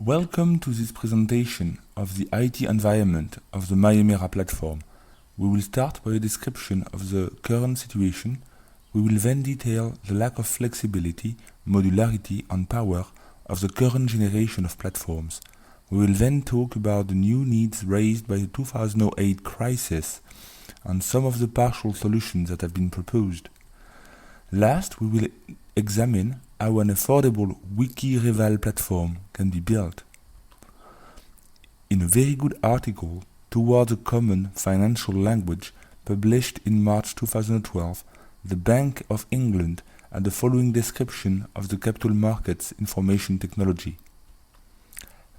Welcome to this presentation of the IT environment of the Hemera platform. We will start by a description of the current situation. We will then detail the lack of flexibility, modularity and power of the current generation of platforms. We will then talk about the new needs raised by the 2008 crisis and some of the partial solutions that have been proposed. Last, we will examine how an affordable wiki-reval platform can be built. In a very good article, Towards a Common Financial Language, published in March 2012, the Bank of England had the following description of the capital markets information technology.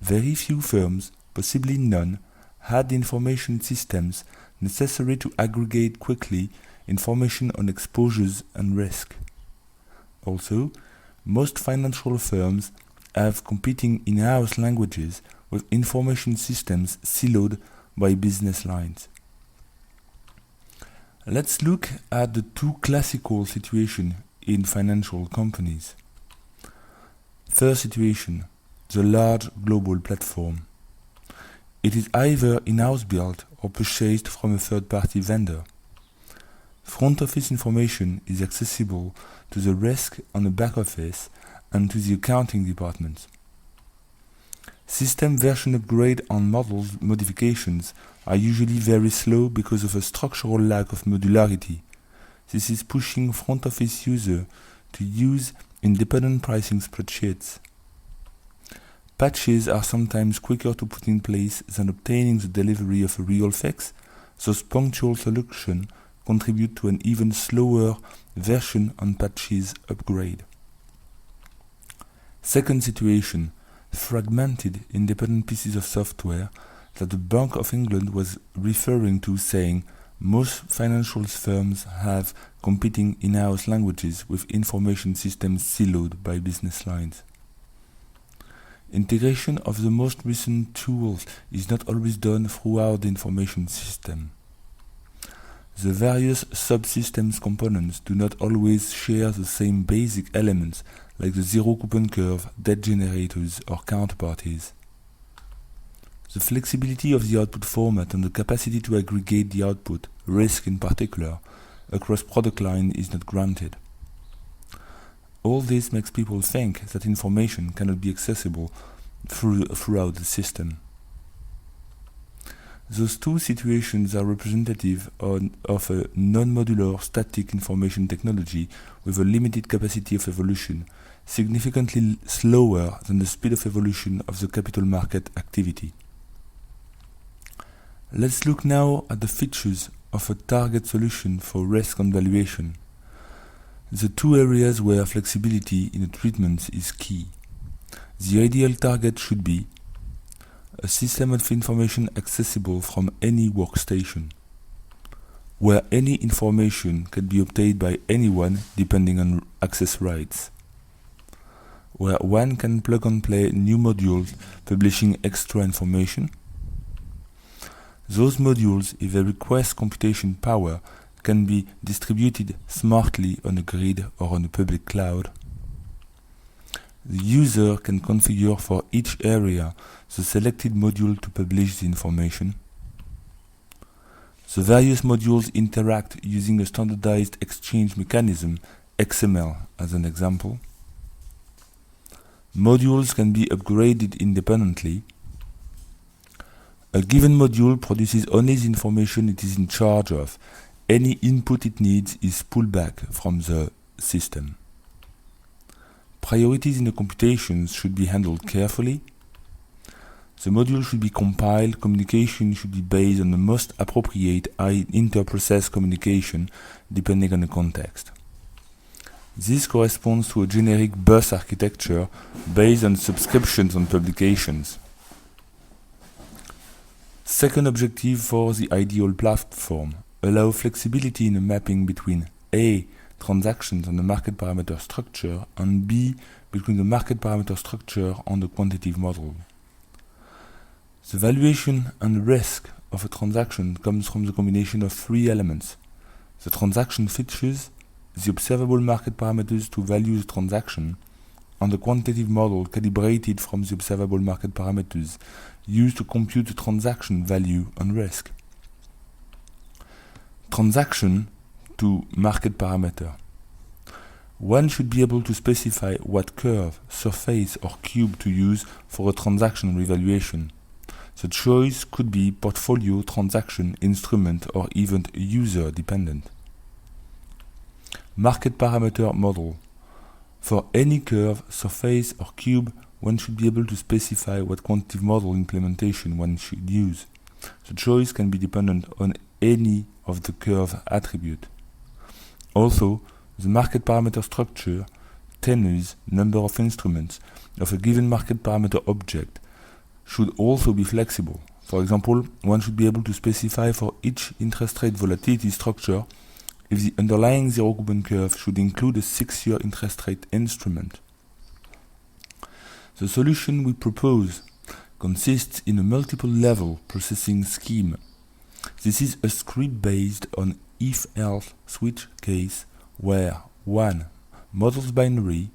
Very few firms, possibly none, had the information systems necessary to aggregate quickly information on exposures and risk. Also, most financial firms have competing in-house languages with information systems siloed by business lines. Let's look at the two classical situations in financial companies. First situation, the large global platform. It is either in-house built or purchased from a third-party vendor. Front office information is accessible to the risk on the back office and to the accounting department. System version upgrade and model modifications are usually very slow because of a structural lack of modularity. This is pushing front office users to use independent pricing spreadsheets. Patches are sometimes quicker to put in place than obtaining the delivery of a real fix, thus punctual solutions contribute to an even slower version and patches upgrade. Second situation, fragmented independent pieces of software that the Bank of England was referring to, saying most financial firms have competing in-house languages with information systems siloed by business lines. Integration of the most recent tools is not always done throughout the information system. The various subsystems components do not always share the same basic elements like the zero coupon curve, debt generators or counterparties. The flexibility of the output format and the capacity to aggregate the output, risk in particular, across product line is not granted. All this makes people think that information cannot be accessible throughout the system. Those two situations are representative of a non-modular static information technology with a limited capacity of evolution, significantly slower than the speed of evolution of the capital market activity. Let's look now at the features of a target solution for risk and valuation. The two areas where flexibility in the treatment is key. The ideal target should be a system of information accessible from any workstation, where any information can be obtained by anyone depending on access rights, where one can plug and play new modules publishing extra information. Those modules, if they request computation power, can be distributed smartly on a grid or on a public cloud. The user can configure for each area the selected module to publish the information. The various modules interact using a standardized exchange mechanism, XML as an example. Modules can be upgraded independently. A given module produces only the information it is in charge of. Any input it needs is pulled back from the system. Priorities in the computations should be handled carefully. The module should be compiled. Communication should be based on the most appropriate inter-process communication depending on the context. This corresponds to a generic bus architecture based on subscriptions and publications. Second objective for the ideal platform: allow flexibility in the mapping between A. transactions on the market parameter structure and B. between the market parameter structure and the quantitative model. The valuation and risk of a transaction comes from the combination of three elements: the transaction features, the observable market parameters to value the transaction, on the quantitative model calibrated from the observable market parameters used to compute the transaction value and risk. Transaction to market parameter. One should be able to specify what curve, surface or cube to use for a transaction revaluation. The choice could be portfolio, transaction, instrument or even user dependent. Market parameter model. For any curve, surface or cube, one should be able to specify what quantitative model implementation one should use. The choice can be dependent on any of the curve attribute. Also, the market parameter structure, tenors, number of instruments of a given market parameter object should also be flexible. For example, one should be able to specify for each interest rate volatility structure if the underlying zero-coupon curve should include a 6-year interest rate instrument. The solution we propose consists in a multiple-level processing scheme. This is a script based on if-else switch case where 1. Models binary,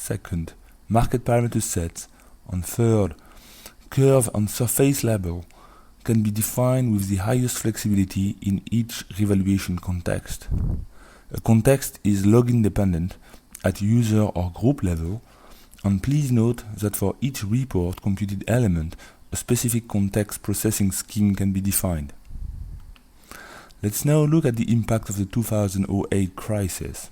2. Market parameter sets, and 3. Curve and surface label can be defined with the highest flexibility in each revaluation context. A context is log-independent at user or group level, and please note that for each report computed element, a specific context processing scheme can be defined. Let's now look at the impact of the 2008 crisis.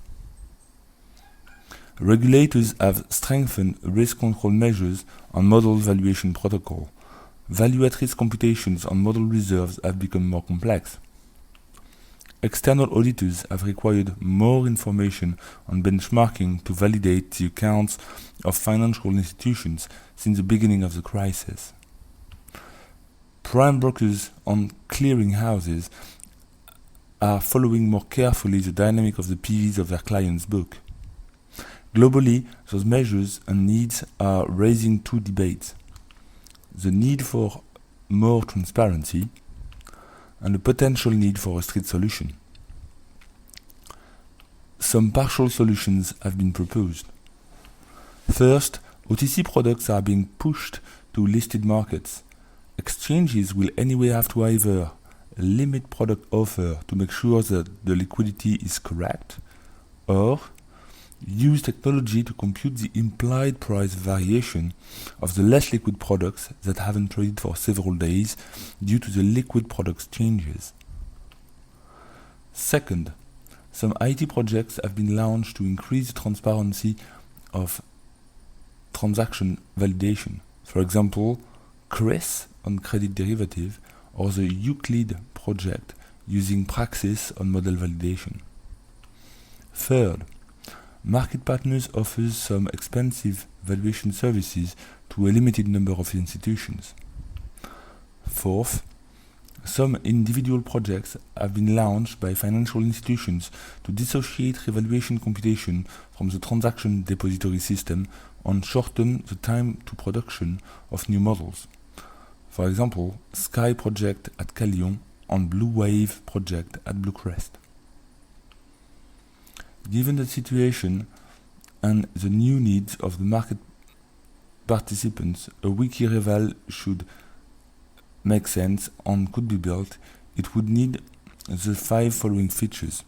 Regulators have strengthened risk control measures and model valuation protocol. Value-at-risk computations and model reserves have become more complex. External auditors have required more information on benchmarking to validate the accounts of financial institutions since the beginning of the crisis. Prime brokers and clearing houses are following more carefully the dynamic of the PVs of their clients' book. Globally, those measures and needs are raising two debates: the need for more transparency and the potential need for a strict solution. Some partial solutions have been proposed. First, OTC products are being pushed to listed markets. Exchanges will anyway have to either limit product offer to make sure that the liquidity is correct, or use technology to compute the implied price variation of the less liquid products that haven't traded for several days due to the liquid products changes. Second, some IT projects have been launched to increase the transparency of transaction validation. For example, CRIS on credit derivative or the Euclid project using Praxis on model validation. Third, Market Partners offers some expensive valuation services to a limited number of institutions. Fourth, some individual projects have been launched by financial institutions to dissociate revaluation computation from the transaction depository system and shorten the time to production of new models. For example, Sky project at Callion and Blue Wave project at Bluecrest. Given the situation and the new needs of the market participants, a wiki-reval should make sense and could be built. It would need the 5 following features.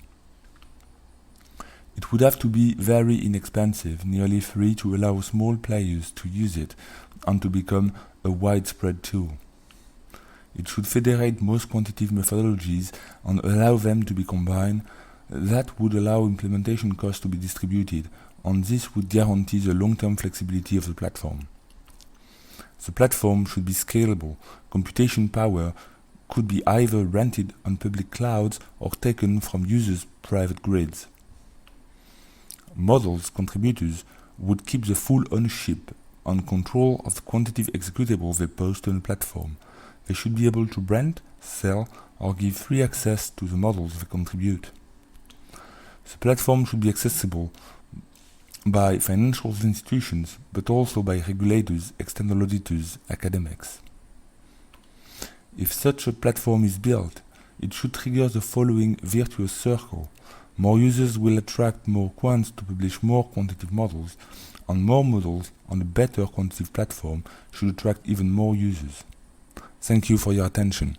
It would have to be very inexpensive, nearly free, to allow small players to use it and to become a widespread tool. It should federate most quantitative methodologies and allow them to be combined. That would allow implementation costs to be distributed, and this would guarantee the long-term flexibility of the platform. The platform should be scalable. Computation power could be either rented on public clouds or taken from users' private grids. Models contributors would keep the full ownership and control of the quantitative executable they post on the platform. They should be able to rent, sell, or give free access to the models they contribute. The platform should be accessible by financial institutions, but also by regulators, external auditors, academics. If such a platform is built, it should trigger the following virtuous circle. More users will attract more quants to publish more quantitative models, and more models on a better quantitative platform should attract even more users. Thank you for your attention.